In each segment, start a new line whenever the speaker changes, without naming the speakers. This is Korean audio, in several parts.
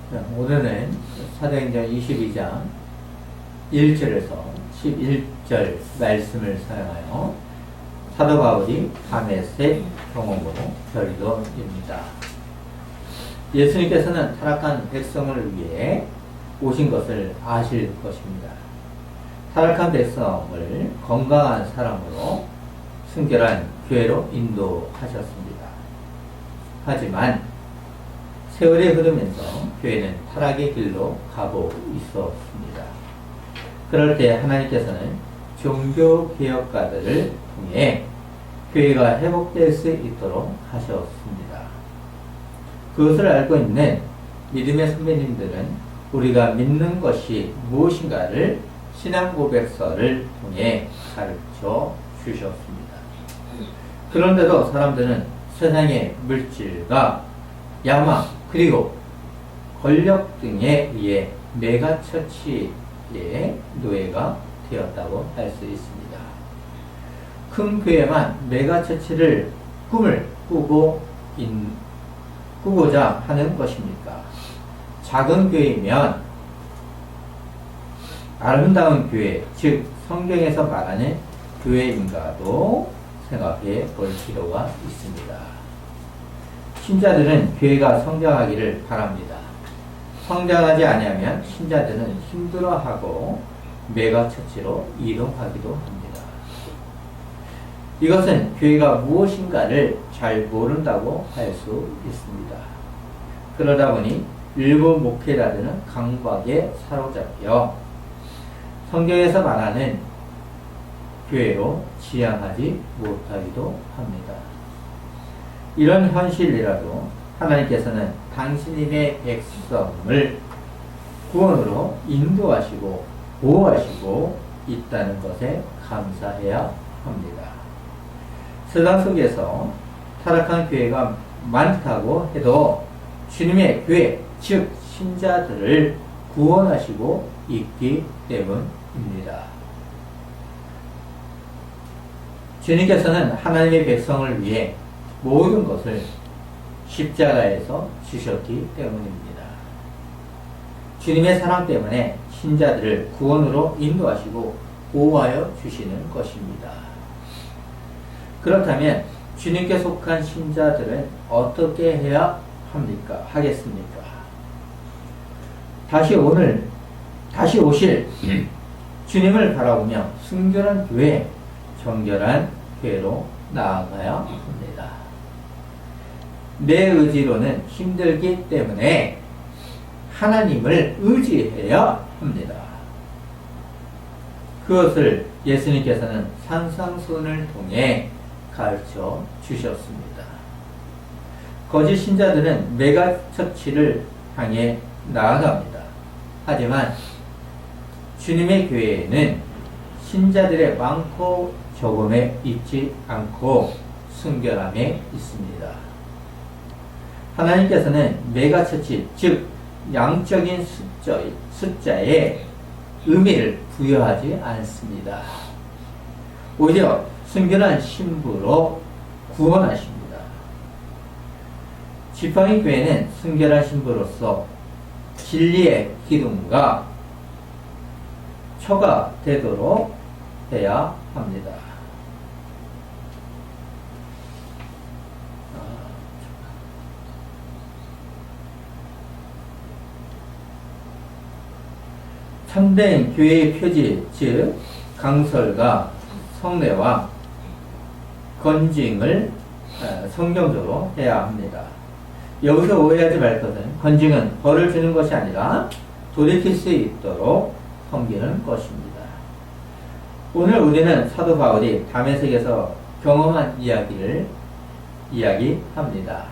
오늘은 사도행전 22장 1절에서 11절 말씀을 사용하여 사도 바울이 다메섹 경험으로 결론입니다. 예수님께서는 타락한 백성을 위해 오신 것을 아실 것입니다. 타락한 백성을 건강한 사람으로 순결한 교회로 인도하셨습니다. 하지만 세월이 흐르면서 교회는 타락의 길로 가고 있었습니다. 그럴 때 하나님께서는 종교개혁가들을 통해 교회가 회복될 수 있도록 하셨습니다. 그것을 알고 있는 믿음의 선배님들은 우리가 믿는 것이 무엇인가를 신앙고백서를 통해 가르쳐 주셨습니다. 그런데도 사람들은 세상의 물질과 야망 그리고 권력 등에 의해 메가처치의 노예가 되었다고 할 수 있습니다. 큰 교회만 메가처치를 꿈을 꾸고자 하는 것입니까? 작은 교회이면 아름다운 교회, 즉 성경에서 말하는 교회인가도 생각해 볼 필요가 있습니다. 신자들은 교회가 성장하기를 바랍니다. 성장하지 않으면 신자들은 힘들어하고 메가처치로 이동하기도 합니다. 이것은 교회가 무엇인가를 잘 모른다고 할 수 있습니다. 그러다 보니 일부 목회자들은 강박에 사로잡혀 성경에서 말하는 교회로 지향하지 못하기도 합니다. 이런 현실이라도 하나님께서는 당신님의 백성을 구원으로 인도하시고 보호하시고 있다는 것에 감사해야 합니다. 세상 속에서 타락한 교회가 많다고 해도 주님의 교회, 즉 신자들을 구원하시고 있기 때문입니다. 주님께서는 하나님의 백성을 위해 모든 것을 십자가에서 주셨기 때문입니다. 주님의 사랑 때문에 신자들을 구원으로 인도하시고 보호하여 주시는 것입니다. 그렇다면 주님께 속한 신자들은 어떻게 해야 하겠습니까? 다시 오실 주님을 바라보며 순결한 교회, 정결한 교회로 나아가야 합니다. 내 의지로는 힘들기 때문에 하나님을 의지해야 합니다. 그것을 예수님께서는 산상수훈을 통해 가르쳐 주셨습니다. 거짓 신자들은 메가처치를 향해 나아갑니다. 하지만 주님의 교회에는 신자들의 많고 적음에 있지 않고 순결함에 있습니다. 하나님께서는 메가처치, 즉 양적인 숫자에 의미를 부여하지 않습니다. 오히려 순결한 신부로 구원하십니다. 지팡이 교회는 순결한 신부로서 진리의 기둥과 초가 되도록 해야 합니다. 참된 교회의 표지, 즉 강설과 성례와 건징을 성경적으로 해야 합니다. 여기서 오해하지 말 것은 건징은 벌을 주는 것이 아니라 돌이킬 수 있도록 섬기는 것입니다. 오늘 우리는 사도 바울이 다메섹에서 경험한 이야기를 이야기합니다.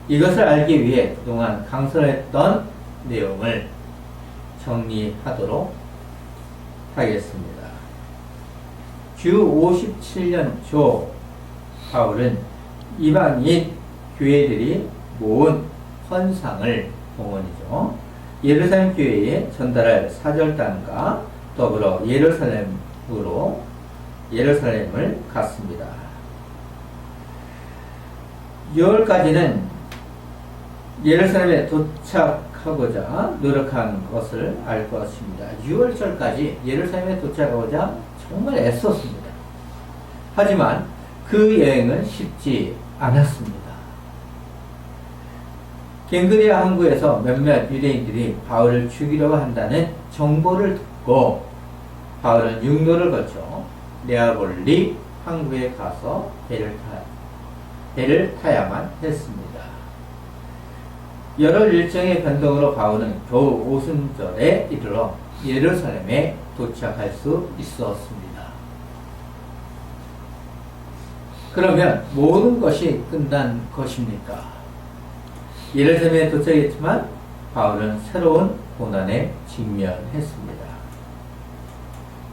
이것을 알기 위해 그동안 강설했던 내용을 정리하도록 하겠습니다. 주 57년 초 바울은 이방인 교회들이 모은 헌상을 봉헌이죠. 예루살렘 교회에 전달할 사절단과 더불어 예루살렘을 갔습니다. 6월까지는 예루살렘에 도착 도착하고자 노력한 것을 알 것입니다. 6월절까지 예루살렘에 도착하고자 정말 애썼습니다. 하지만 그 여행은 쉽지 않았습니다. 갱그리아 항구에서 몇몇 유대인들이 바울을 죽이려고 한다는 정보를 듣고 바울은 육로를 거쳐 네아볼리 항구에 가서 배를 타야만 했습니다. 여러 일정의 변동으로 바울은 겨우 오순절에 이르러 예루살렘에 도착할 수 있었습니다. 그러면 모든 것이 끝난 것입니까? 예루살렘에 도착했지만 바울은 새로운 고난에 직면했습니다.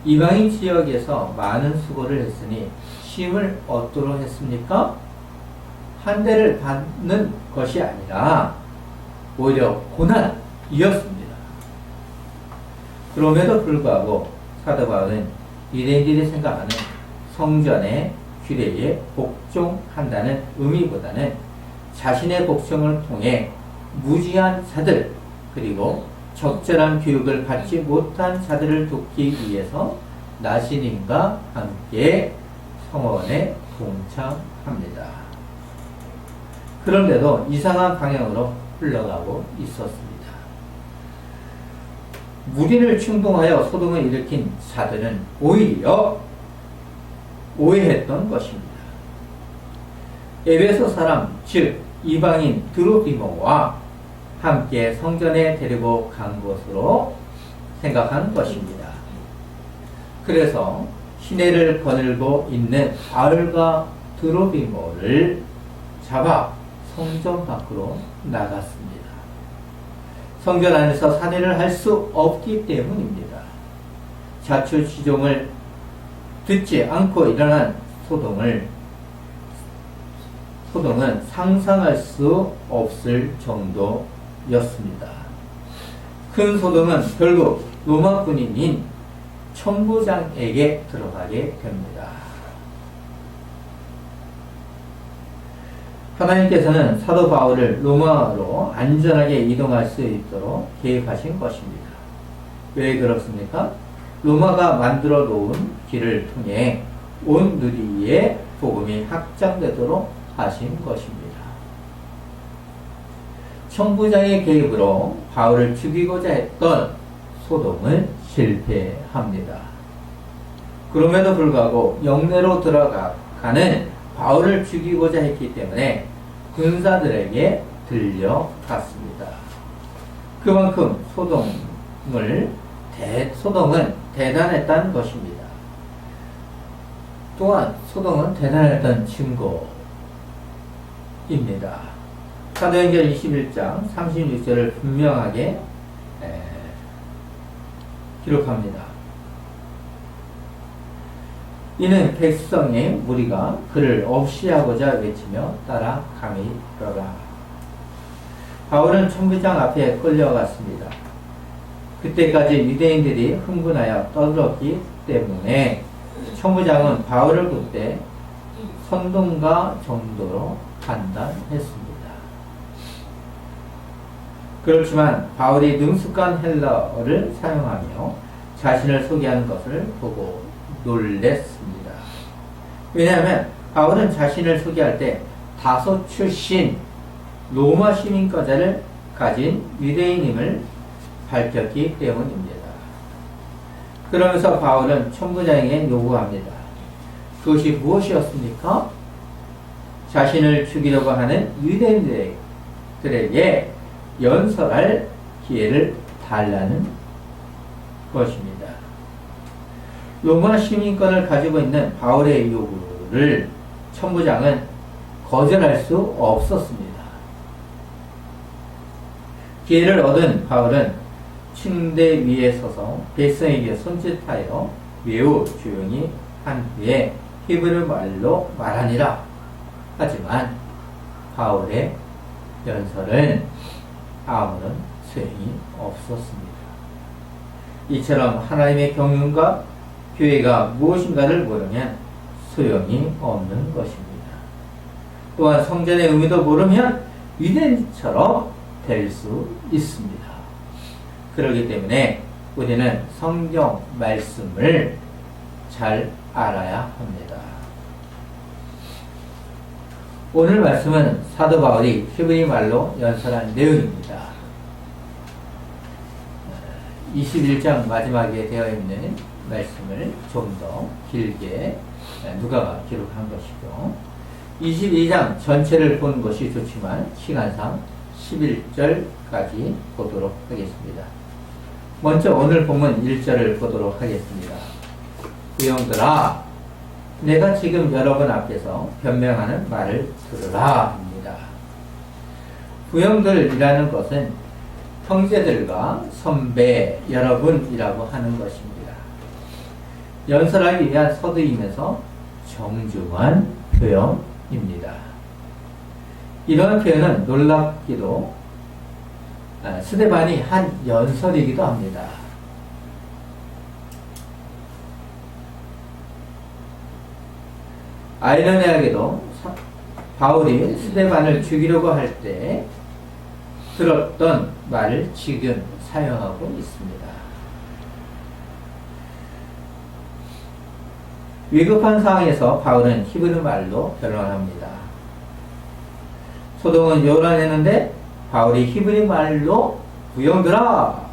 이방인 지역에서 많은 수고를 했으니 쉼을 얻도록 했습니까? 한 대를 받는 것이 아니라 오히려 고난이었습니다. 그럼에도 불구하고 사도 바울은 유대인들이 생각하는 성전의 규례에 복종한다는 의미보다는 자신의 복종을 통해 무지한 자들 그리고 적절한 교육을 받지 못한 자들을 돕기 위해서 나시님과 함께 성원에 동참합니다. 그런데도 이상한 방향으로 흘러가고 있었습니다. 무리를 충동하여 소동을 일으킨 자들은 오히려 오해했던 것입니다. 에베소 사람 즉 이방인 드로피모와 함께 성전에 데리고 간 것으로 생각한 것입니다. 그래서 시내를 거닐고 있는 바울과 드로피모를 잡아 성전 밖으로 나갔습니다. 성전 안에서 살해를 할 수 없기 때문입니다. 자초지종을 듣지 않고 일어난 소동은 상상할 수 없을 정도였습니다. 큰 소동은 결국 로마 군인인 천부장에게 들어가게 됩니다. 하나님께서는 사도 바울을 로마로 안전하게 이동할 수 있도록 계획하신 것입니다. 왜 그렇습니까? 로마가 만들어 놓은 길을 통해 온 누리에 복음이 확장되도록 하신 것입니다. 천부장의 계획으로 바울을 죽이고자 했던 소동은 실패합니다. 그럼에도 불구하고 영내로 들어가는 바울을 죽이고자 했기 때문에 군사들에게 들려갔습니다. 그만큼 소동은 대단했다는 것입니다. 또한 소동은 대단했던 증거입니다. 사도행전 21장 36절을 분명하게 기록합니다. 이는 백성의 무리가 그를 없이하고자 외치며 따라가미더라. 바울은 천부장 앞에 끌려갔습니다. 그때까지 유대인들이 흥분하여 떠들었기 때문에 천부장은 바울을 그때 선동가 정도로 판단했습니다. 그렇지만 바울이 능숙한 헬라어를 사용하며 자신을 소개하는 것을 보고 놀랬습니다. 왜냐하면 바울은 자신을 소개할 때 다소 출신 로마 시민권자를 가진 유대인임을 밝혔기 때문입니다. 그러면서 바울은 천부장에게 요구합니다. 그것이 무엇이었습니까? 자신을 죽이려고 하는 유대인들에게 연설할 기회를 달라는 것입니다. 로마 시민권을 가지고 있는 바울의 요구를 천부장은 거절할 수 없었습니다. 기회를 얻은 바울은 침대 위에 서서 백성에게 손짓하여 매우 조용히 한 후에 히브리 말로 말하니라. 하지만 바울의 연설은 아무런 소용이 없었습니다. 이처럼 하나님의 경륜과 교회가 무엇인가를 모르면 소용이 없는 것입니다. 또한 성전의 의미도 모르면 유대인처럼 될 수 있습니다. 그렇기 때문에 우리는 성경 말씀을 잘 알아야 합니다. 오늘 말씀은 사도 바울이 히브리 말로 연설한 내용입니다. 21장 마지막에 되어 있는 말씀을 좀 더 길게 누가가 기록한 것이죠. 22장 전체를 보는 것이 좋지만 시간상 11절까지 보도록 하겠습니다. 먼저 오늘 본문 1절을 보도록 하겠습니다. 부형들아, 내가 지금 여러분 앞에서 변명하는 말을 들으라 합니다. 부형들이라는 것은 형제들과 선배, 여러분이라고 하는 것입니다. 연설하기 위한 서두임에서 정중한 표현입니다. 이러한 표현은 놀랍기도 스데반이 한 연설이기도 합니다. 아이러니하게도 바울이 스데반을 죽이려고 할 때 들었던 말을 지금 사용하고 있습니다. 위급한 상황에서 바울은 히브리 말로 변론합니다. 소동은 요란했는데 바울이 히브리 말로 부형들아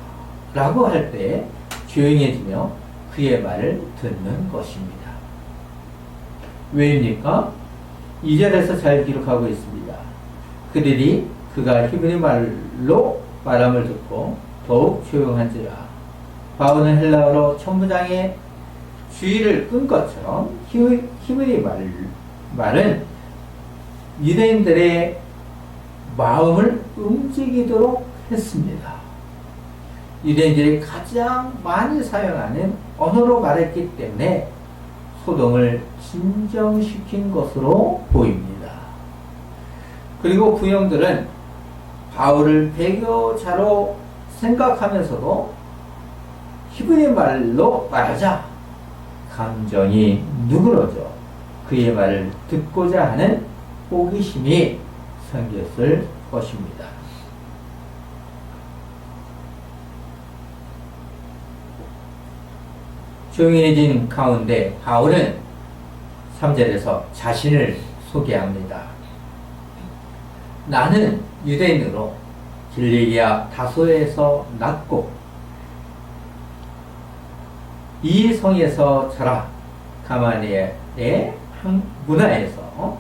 라고 할 때 조용해지며 그의 말을 듣는 것입니다. 왜입니까? 2절에서 잘 기록하고 있습니다. 그들이 그가 히브리 말로 말함을 듣고 더욱 조용한지라. 바울은 헬라어로 천부장의 주의를 끈 것처럼 히브리 말은 유대인들의 마음을 움직이도록 했습니다. 유대인들이 가장 많이 사용하는 언어로 말했기 때문에 소동을 진정시킨 것으로 보입니다. 그리고 부형들은 바울을 배교자로 생각하면서도 히브리 말로 말하자 감정이 누그러져 그의 말을 듣고자 하는 호기심이 생겼을 것입니다. 조용해진 가운데 바울은 3절에서 자신을 소개합니다. 나는 유대인으로 길리기아 다소에서 났고 이 성에서 자라 가마니엘의 한 문화에서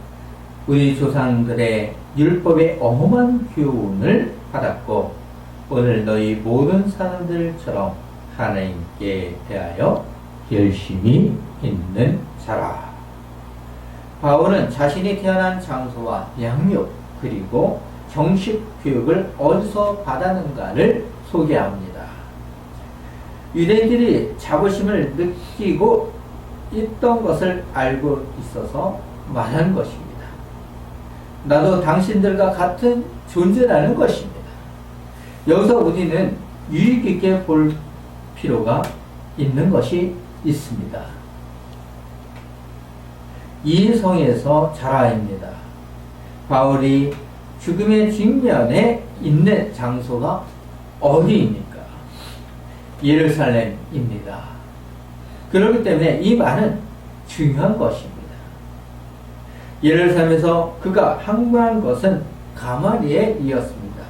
우리 조상들의 율법의 엄한 교훈을 받았고 오늘 너희 모든 사람들처럼 하나님께 대하여 열심히 있는 자라. 바울은 자신이 태어난 장소와 양육 그리고 정식 교육을 어디서 받았는가를 소개합니다. 유대인들이 자부심을 느끼고 있던 것을 알고 있어서 말한 것입니다. 나도 당신들과 같은 존재라는 것입니다. 여기서 우리는 유익 있게 볼 필요가 있는 것이 있습니다. 이 성에서 자라입니다. 바울이 죽음의 직면에 있는 장소가 어디입니까? 예루살렘입니다. 그렇기 때문에 이 말은 중요한 것입니다. 예루살렘에서 그가 항구한 것은 가마리엘이었습니다.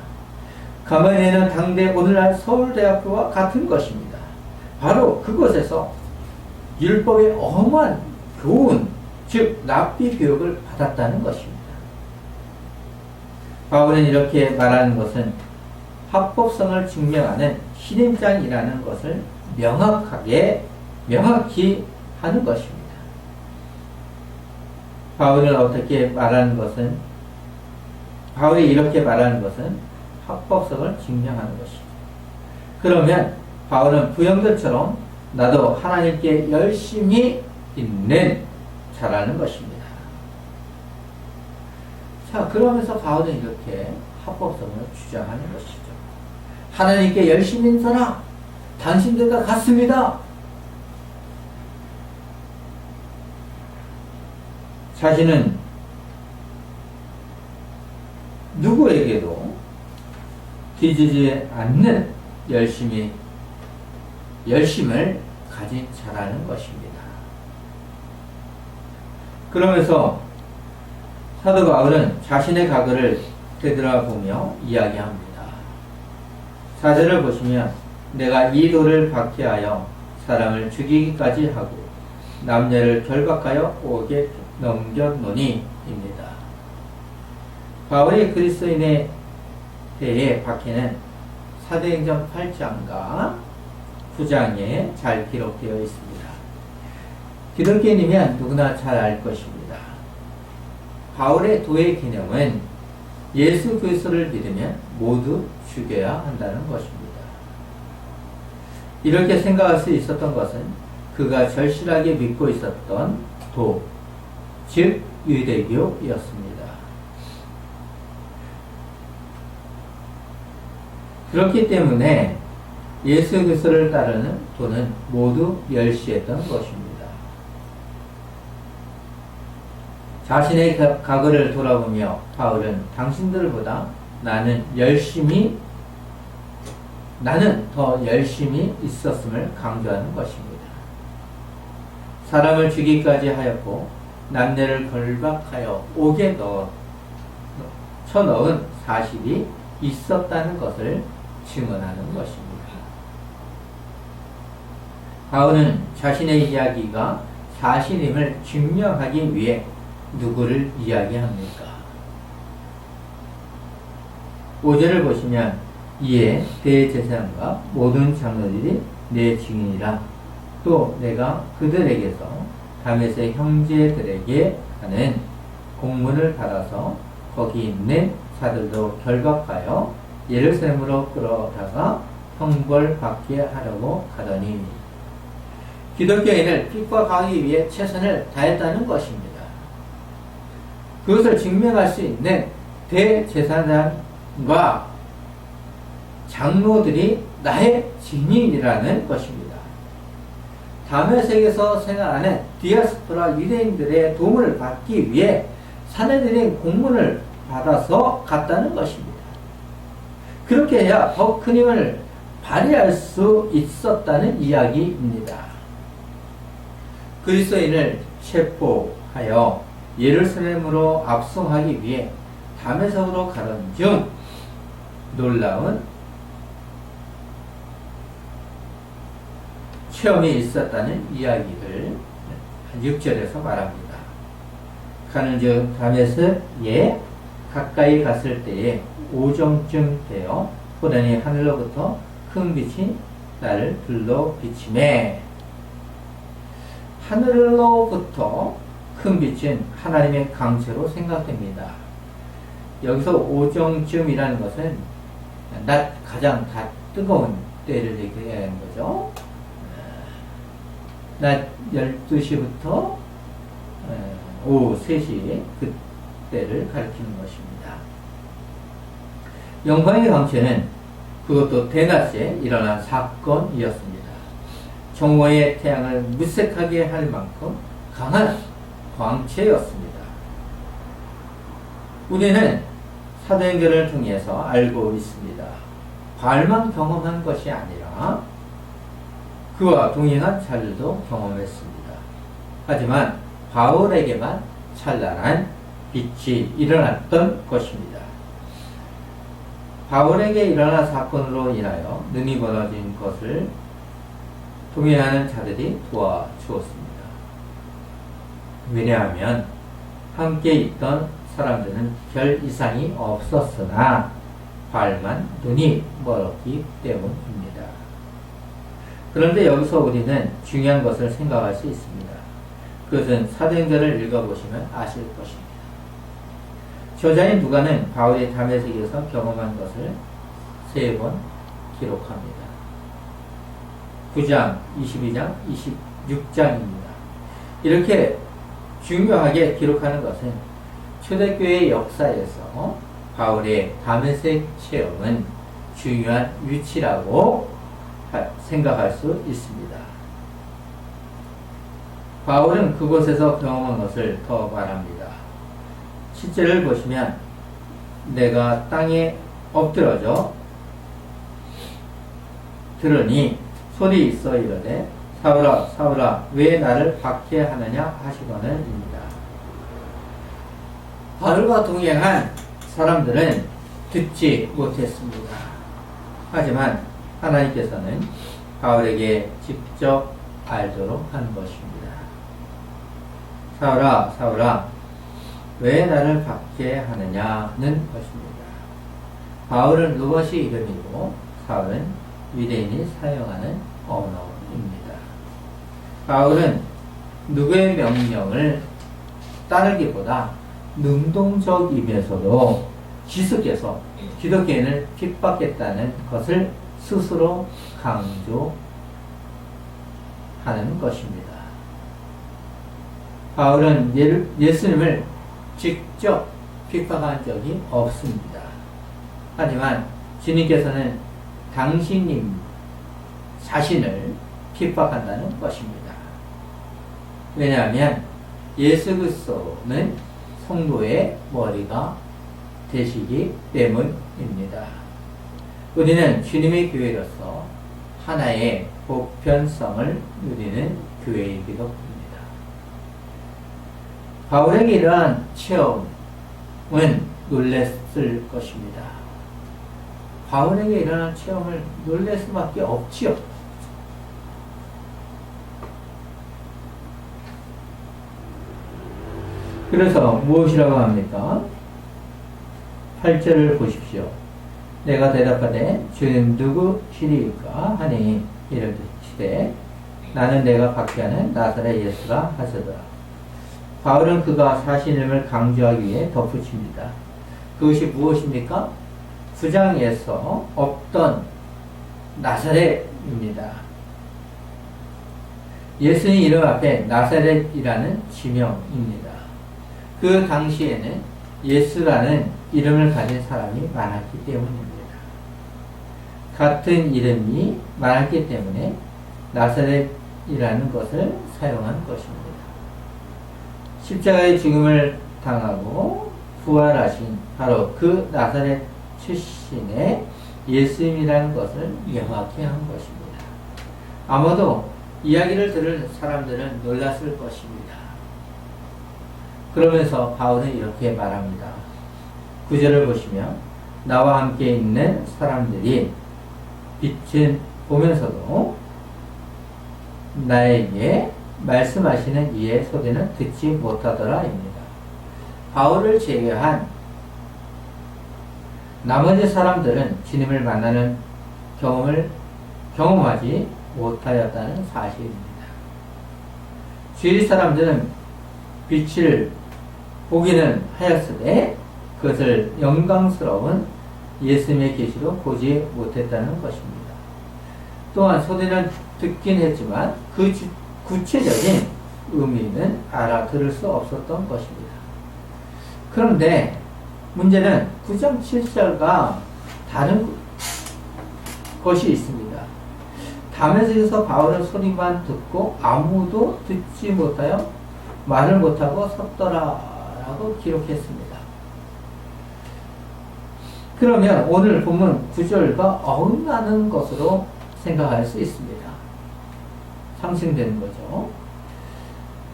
가마리엘은 당대 오늘날 서울대학교와 같은 것입니다. 바로 그곳에서 율법의 엄한 교훈, 즉 랍비 교육을 받았다는 것입니다. 바울은 이렇게 말하는 것은 합법성을 증명하는 신임장이라는 것을 명확히 하는 것입니다. 바울이 이렇게 말하는 것은 합법성을 증명하는 것입니다. 그러면 바울은 부형들처럼 나도 하나님께 열심히 있는 자라는 것입니다. 자, 그러면서 바울은 이렇게 합법성을 주장하는 것이죠. 하나님께 열심히 있는 사람, 당신들과 같습니다. 자신은 누구에게도 뒤지지 않는 열심을 가진 자라는 것입니다. 그러면서 사도 바울은 자신의 과거를 되돌아보며 이야기합니다. 4절을 보시면 내가 이 돌을 박해하여 사람을 죽이기까지 하고 남녀를 결박하여 옥에 넘겼노니 입니다. 바울이 그리스도인에 대해 박해는 사도행전 8장과 9장에 잘 기록되어 있습니다. 기독교인이면 누구나 잘 알 것입니다. 바울의 도의 개념은 예수 그리스도를 믿으면 모두 죽여야 한다는 것입니다. 이렇게 생각할 수 있었던 것은 그가 절실하게 믿고 있었던 도, 즉 유대교였습니다. 그렇기 때문에 예수 그리스도를 따르는 도는 모두 멸시했던 것입니다. 자신의 과거를 돌아보며 바울은 당신들보다 나는 더 열심히 있었음을 강조하는 것입니다. 사람을 죽이기까지 하였고 남녀를 결박하여 옥에 쳐넣은 사실이 있었다는 것을 증언하는 것입니다. 바울은 자신의 이야기가 사실임을 증명하기 위해 누구를 이야기합니까? 5절을 보시면 이에 대제사장과 모든 장로들이 내 증인이라 또 내가 그들에게서 다메섹 형제들에게 하는 공문을 받아서 거기 있는 자들도 결박하여 예루살렘으로 끌어다가 형벌받게 하려고 가더니 기독교인을 핍박 하기 위해 최선을 다했다는 것입니다. 그것을 증명할 수 있는 대제사장과 장로들이 나의 증인이라는 것입니다. 다메섹에서 생활하는 디아스포라 유대인들의 도움을 받기 위해 사내들인 공문을 받아서 갔다는 것입니다. 그렇게 해야 더 큰 힘을 발휘할 수 있었다는 이야기입니다. 그리스도인을 체포하여 예루살렘으로 압송하기 위해 다메섹으로 가던 중 놀라운 체험이 있었다는 이야기를 6절에서 말합니다. 가는 중 다메섹에 가까이 갔을 때에 오정쯤 되어 호련히 하늘로부터 큰 빛이 나를 둘러 비치매. 하늘로부터 큰 빛은 하나님의 강체로 생각됩니다. 여기서 오정쯤이라는 것은 가장 뜨거운 때를 얘기하는 거죠. 낮 12시부터 오후 3시 그때를 가리키는 것입니다. 영광의 광채는 그것도 대낮에 일어난 사건이었습니다. 정오의 태양을 무색하게 할 만큼 강한 광채였습니다. 우리는 사도행전을 통해서 알고 있습니다. 바울만 경험한 것이 아니라 그와 동행한 자들도 경험했습니다. 하지만 바울에게만 찬란한 빛이 일어났던 것입니다. 바울에게 일어난 사건으로 인하여 눈이 멀어진 것을 동행하는 자들이 도와주었습니다. 왜냐하면 함께 있던 사람들은 별 이상이 없었으나 바울만 눈이 멀었기 때문입니다. 그런데 여기서 우리는 중요한 것을 생각할 수 있습니다. 그것은 사도행전을 읽어보시면 아실 것입니다. 저자인 누가는 바울이 다메섹에서 경험한 것을 3번 기록합니다. 9장, 22장, 26장입니다. 이렇게 중요하게 기록하는 것은 초대교회 역사에서 바울의 다메섹 체험은 중요한 위치라고 생각할 수 있습니다. 바울은 그곳에서 경험한 것을 더 말합니다. 7절을 보시면 내가 땅에 엎드러져 들으니 소리 있어 이르되 사울아 사울아 왜 나를 박해하느냐 하시거늘입니다. 바울과 동행한 사람들은 듣지 못했습니다. 하지만 하나님께서는 바울에게 직접 알도록 한 것입니다. 사울아 사울아 왜 나를 박해하느냐는 것입니다. 바울은 로봇이 이름이고 사울은 유대인이 사용하는 언어입니다. 바울은 누구의 명령을 따르기보다 능동적이면서도 지속해서 기독교인을 핍박했다는 것을 스스로 강조하는 것입니다. 바울은 예수님을 직접 핍박한 적이 없습니다. 하지만 주님께서는 당신님 자신을 핍박한다는 것입니다. 왜냐하면 예수 그리스도는 성도의 머리가 되시기 때문입니다. 우리는 주님의 교회로서 하나의 보편성을 누리는 교회이기도 합니다. 바울에게 이러한 체험은 놀랬을 것입니다. 바울에게 이러한 체험을 놀랄 수밖에 없지요. 그래서 무엇이라고 합니까? 8절을 보십시오. 내가 대답하되 주는 누구시리까 하니 이르시되 나는 내가 박해하는 나사렛 예수라 하시더라. 바울은 그가 자신임을 강조하기 위해 덧붙입니다. 그것이 무엇입니까? 9장에서 없던 나사렛입니다. 예수님 이름 앞에 나사렛이라는 지명입니다. 그 당시에는 예수라는 이름을 가진 사람이 많았기 때문입니다. 같은 이름이 많았기 때문에 나사렛이라는 것을 사용한 것입니다. 십자가의 죽음을 당하고 부활하신 바로 그 나사렛 출신의 예수님이라는 것을 명확히 한 것입니다. 아마도 이야기를 들을 사람들은 놀랐을 것입니다. 그러면서 바울은 이렇게 말합니다. 9절을 보시면 나와 함께 있는 사람들이 빛을 보면서도 나에게 말씀하시는 이의 소리는 듣지 못하더라입니다. 바울을 제외한 나머지 사람들은 주님을 만나는 경험하지 못하였다는 사실입니다. 주위 사람들은 빛을 보기는 하였으되 그것을 영광스러운 예수님의 계시로 보지 못했다는 것입니다. 또한 소리는 듣긴 했지만 그 구체적인 의미는 알아들을 수 없었던 것입니다. 그런데 문제는 9장 7절과 다른 것이 있습니다. 다메섹에서 바울은 소리만 듣고 아무도 듣지 못하여 말을 못하고 섰더라라고 기록했습니다. 그러면 오늘 본문 9절과 어긋나는 것으로 생각할 수 있습니다. 상승되는 거죠.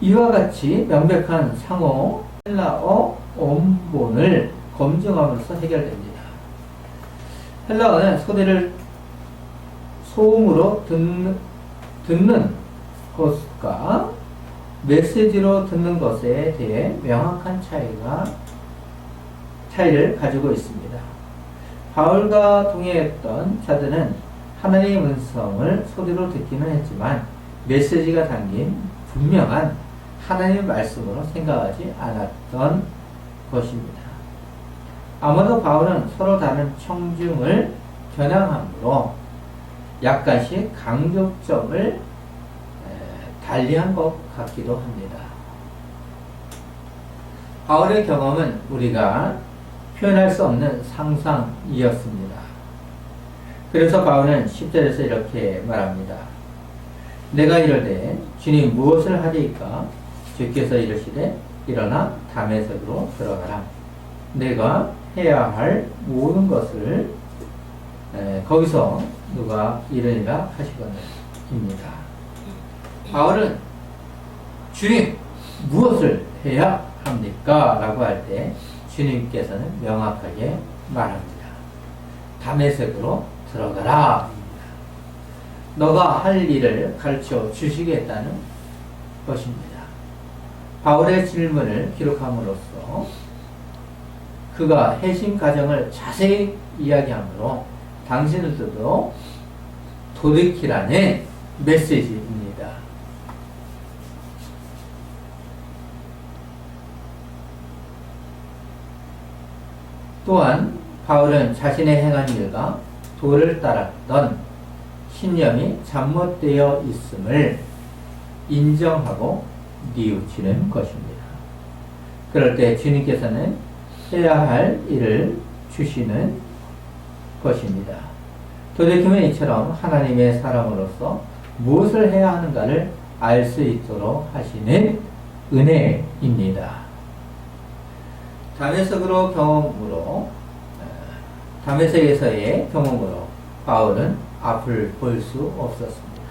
이와 같이 명백한 상호 헬라어 원본을 검증함으로써 해결됩니다. 헬라어는 소리를 소음으로 듣는 것과 메시지로 듣는 것에 대해 명확한 차이를 가지고 있습니다. 바울과 동행했던 자들은 하나님의 음성을 소리로 듣기는 했지만 메시지가 담긴 분명한 하나님의 말씀으로 생각하지 않았던 것입니다. 아마도 바울은 서로 다른 청중을 겨냥함으로 약간씩 강조점을 달리한 것 같기도 합니다. 바울의 경험은 우리가 표현할 수 없는 상상이었습니다. 그래서 바울은 10절에서 이렇게 말합니다. 내가 이르되 주님 무엇을 하리이까? 주께서 이르시되 일어나 다메섹으로 들어가라. 내가 해야 할 모든 것을 거기서 누가 이르니라 하시거니와. 바울은 주님 무엇을 해야 합니까? 라고 할 때 주님께서는 명확하게 말합니다. 다메섹으로 들어가라. 너가 할 일을 가르쳐 주시겠다는 것입니다. 바울의 질문을 기록함으로써 그가 해신 과정을 자세히 이야기하므로 당신들도 돌이키라는 메시지입니다. 또한 바울은 자신의 행한 일과 도를 따랐던 신념이 잘못되어 있음을 인정하고 뉘우치는 것입니다. 그럴 때 주님께서는 해야 할 일을 주시는 것입니다. 돌이킴은 이처럼 하나님의 사람으로서 무엇을 해야 하는가를 알 수 있도록 하시는 은혜입니다. 다메섹에서의 경험으로 바울은 앞을 볼 수 없었습니다.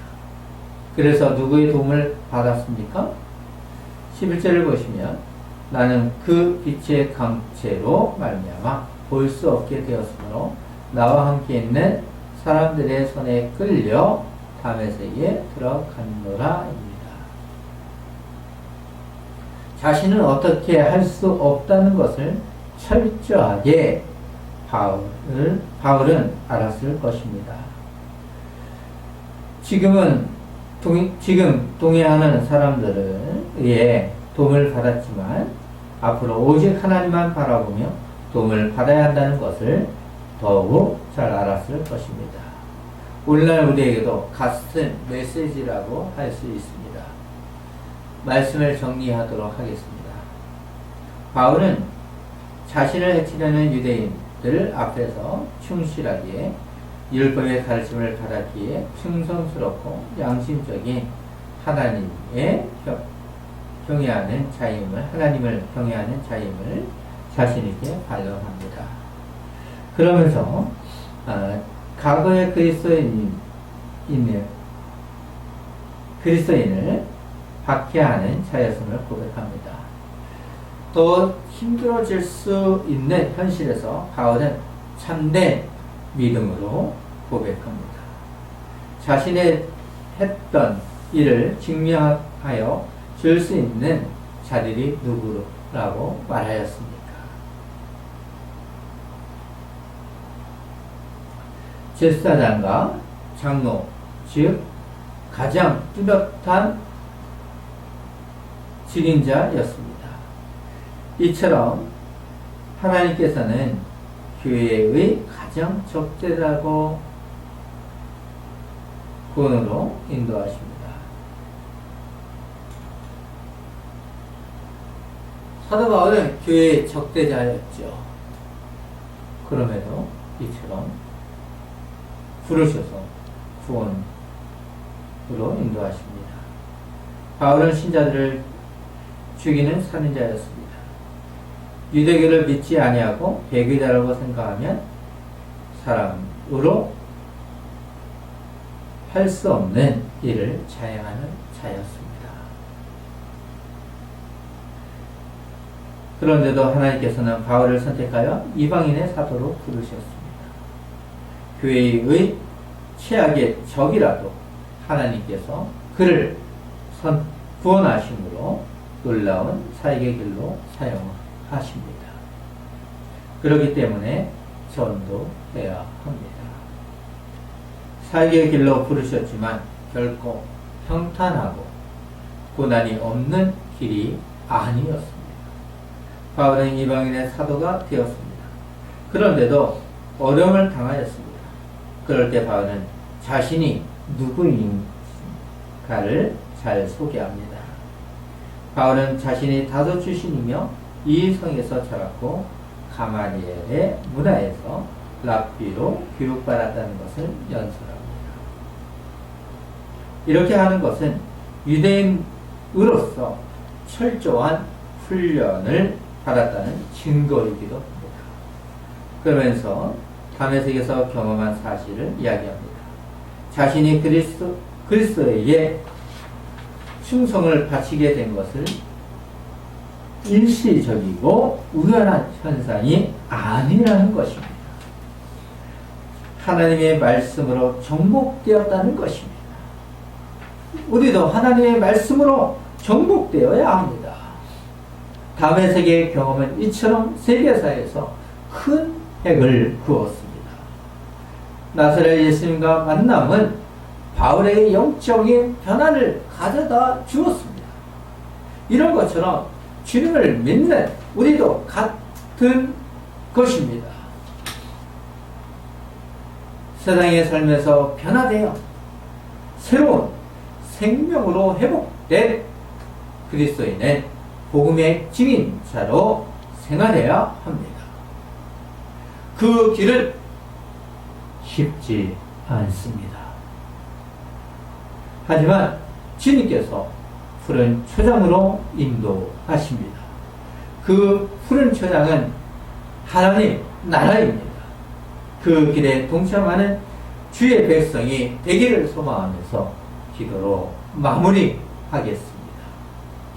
그래서 누구의 도움을 받았습니까? 11절을 보시면 나는 그 빛의 강체로 말미암아 볼 수 없게 되었으므로 나와 함께 있는 사람들의 손에 끌려 다메섹에 들어갔노라입니다. 자신은 어떻게 할 수 없다는 것을 철저하게 바울은 알았을 것입니다. 지금 동의하는 사람들에 도움을 받았지만 앞으로 오직 하나님만 바라보며 도움을 받아야 한다는 것을 더욱 잘 알았을 것입니다. 오늘날 우리에게도 같은 메시지라고 할 수 있습니다. 말씀을 정리하도록 하겠습니다. 바울은 자신을 해치려는 유대인들 앞에서 충실하게 율법의 가르침을 받았기에 충성스럽고 양심적인 하나님을 경외하는 자임을 자신있게 발견합니다. 그러면서 과거의 그리스도인을 박해하는 자였음을 고백합니다. 더 힘들어질 수 있는 현실에서 바울은 참된 믿음으로 고백합니다. 자신의 했던 일을 증명하여 줄 수 있는 자들이 누구라고 말하였습니까? 제사장과 장로, 즉 가장 뚜렷한 증인자였습니다. 이처럼 하나님께서는 교회의 가장 적대라고 구원으로 인도하십니다. 사도 바울은 교회의 적대자였죠. 그럼에도 이처럼 부르셔서 구원으로 인도하십니다. 바울은 신자들을 죽이는 살인자였습니다. 유대교를 믿지 아니하고 배교자라고 생각하면 사람으로 할 수 없는 일을 자행하는 자였습니다. 그런데도 하나님께서는 바울을 선택하여 이방인의 사도로 부르셨습니다. 교회의 최악의 적이라도 하나님께서 그를 구원하심으로 놀라운 사역의 길로 사용하십니다. 그렇기 때문에 전도해야 합니다. 사역의 길로 부르셨지만 결코 평탄하고 고난이 없는 길이 아니었습니다. 바울은 이방인의 사도가 되었습니다. 그런데도 어려움을 당하였습니다. 그럴 때 바울은 자신이 누구인가를 잘 소개합니다. 바울은 자신이 다소 출신이며 이 성에서 자랐고 가마리엘의 문화에서 랍비로 교육받았다는 것을 연설합니다. 이렇게 하는 것은 유대인으로서 철저한 훈련을 받았다는 증거이기도 합니다. 그러면서 다메섹에서 경험한 사실을 이야기합니다. 자신이 그리스도에게 충성을 바치게 된 것을 일시적이고 우연한 현상이 아니라는 것입니다. 하나님의 말씀으로 정복되었다는 것입니다. 우리도 하나님의 말씀으로 정복되어야 합니다. 다메섹의 경험은 이처럼 세계사에서 큰 획을 그었습니다. 나사렛 예수님과 만남은 바울에게 영적인 변화를 가져다 주었습니다. 이런 것처럼 주님을 믿는 우리도 같은 것입니다. 세상의 삶에서 변화되어 새로운 생명으로 회복된 그리스도인은 복음의 증인자로 생활해야 합니다. 그 길은 쉽지 않습니다. 하지만 주님께서 푸른 초장으로 인도하십니다. 그 푸른 초장은 하나님 나라입니다. 그 길에 동참하는 주의 백성이 되기를 소망하면서 기도로 마무리하겠습니다.